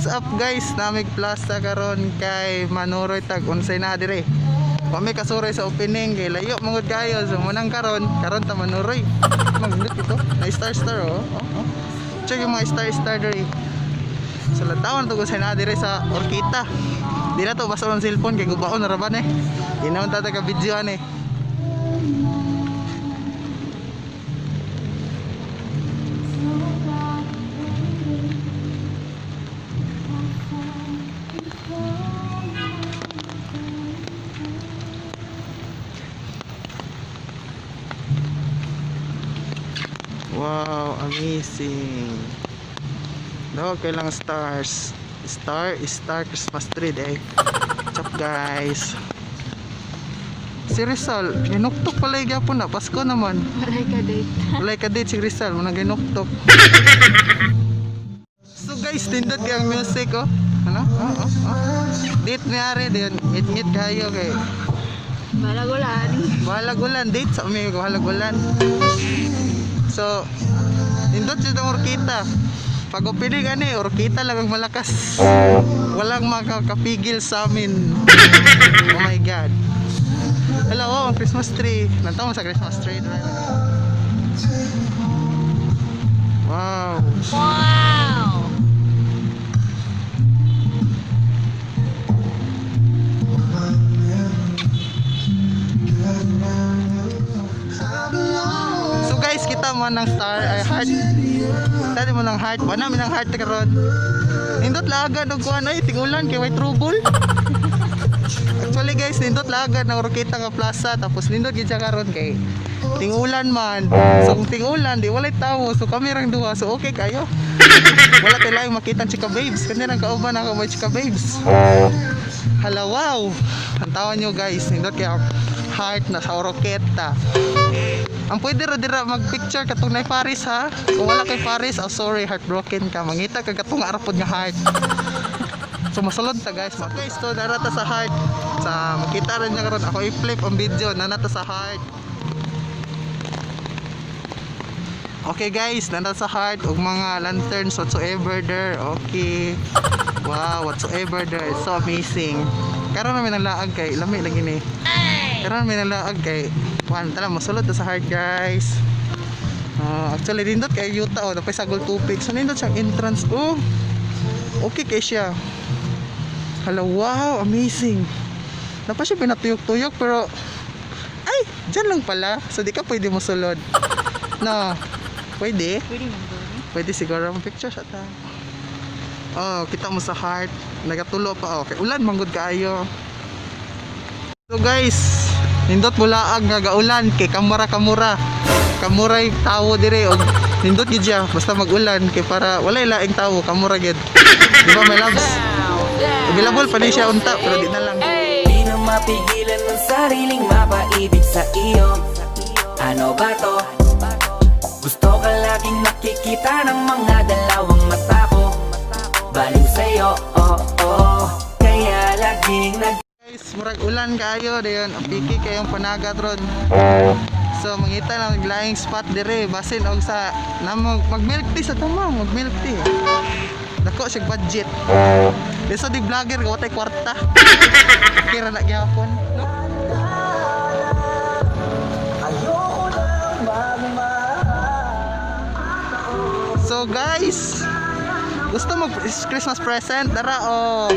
What's up guys? Namig Plaza karon kay Manuroy tag unsay na dire. Kami kasuroy sa opening kay layo mangud kayo so munang karon ta Manuroy. Magdit ito. Na star oh. Check yung mga star dire. So latawan to unsay na dire sa Orkita. Di na to basta ng cellphone kay gubaon na raban eh. Di naman tata ka videoan eh. Wow, amazing. Daw kailang stars. Star Christmas tree eh. What's up guys? Si Rizal, ginuktok pala yung gapon na. Pasko naman. Walay ka date si Rizal. Manang ginuktok. So guys, tindot kayang music oh. Ano? Date niyari din. Ngit-ngit kayo kay Balagulan. Date sa umi ko. Balagulan. So, nindot siya ng Orkita. Pag opening ani, Orkita lang ang malakas. Walang makakapigil sa amin. Oh my God. Hello, ang Christmas tree. Nantaw mo sa Christmas tree. Wow. So guys, kita mo ng star ay heart. Dati mo ng heart, wala mi ng heart karon. Nindot lagan og kuan ay tingulan kay white trouble. Actually guys, nindot lagan ng Orkita nga plaza tapos nindot gid siya karon kay tingulan man. So kung tingulan di walay tawo so kami rang duha so okay kayo. Wala tay laing makita chika babes, kani rang kauban ako mo chika babes. Hala wow. Antawan nyo guys, nindot kay heart na sa Orkita. Ang pwede ra dira mag-picture katong nay Paris ha. Kung wala kay Paris, oh sorry, heartbroken ka. Mangita ka katong arapod nga heart. So masulod ta guys. So guys, to narata sa heart. Sa makita rin niya karon ako i-flip ang video nanata sa heart. Okay guys, nanata sa heart ug mga lanterns whatsoever there. Okay. Wow, whatsoever there. It's so amazing. Karon namin ang laag kay lami lang ini. Karon namin ang laag kay tala masulod sa heart guys. Actually nindot kay yuta oh, napay sagol tubig. So nindot siyang entrance. Oh. Okay kay siya. Hala wow, amazing. Napa siya pinatuyok-tuyok pero ay, dyan lang pala. So di ka pwede mo sulod. No. Pwede? Pwede siguro picture siya ta. Oh, kita mo sa heart. Nagatulo pa okay. Ulan manggod kaayo. So guys, nindot mula ang gagaulan kay kamura kamuray tawo dire og nindot gid siya basta magulan kay para walay laing tawo kamura gid di ba my loves available pa ni siya unta pero di na lang di na mapigilan ng sariling mapaibig sa iyo ano ba to gusto ka laging nakikita ng mga dalawang mata ko baliw sa'yo kaya laging guys, murag ulan kayo dayon, apiki kayong panagat ron. So mangita na naglaing spot dire basin og sa mag-milk tea sa tama, mag-milk tea. Dako sig budget. Deso di vlogger ko tay kwarta. Kira na gyapon. So guys, gusto mo Christmas present? Dara oh.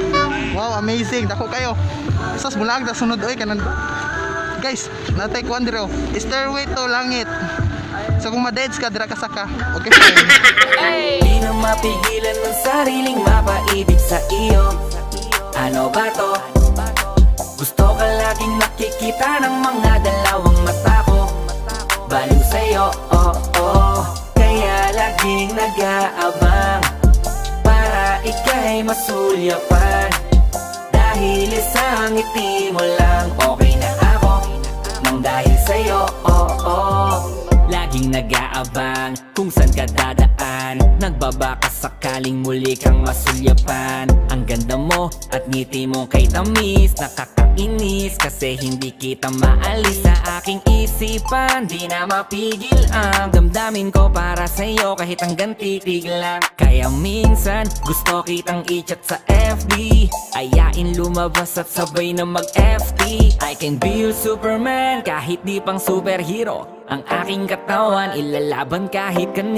Wow, amazing. Dako kayo. Sos bulag na sunod oy kanan. Guys, natay kuan diro. Stairway to langit. So kung ma-dates ka dira ka saka. Okay fine. Di na mapigilan ng sariling mapaibig sa iyo. Ano ba to? Gusto ka laging nakikita ng mga dalawang mata ko. Baliw sa'yo, kaya laging nag-aabang para ika'y masulyapan. Dahil isang ngiti mo lang okay na ako nang dahil sa'yo, laging nag-aabang kung saan ka dadaan. Nagbabaka sakaling muli kang masulyapan. Ang ganda mo at ngiti mo kay tamis nakakainis kasi hindi kita maalis sa aking isip. isipan, di na mapigil ang damdamin ko para sa'yo kahit hanggang titig lang. Kaya minsan gusto kitang i-chat sa FB, ayain lumabas at sabay na mag-FT. I can be your Superman kahit di pang superhero, ang aking katawan ilalaban kahit kanino.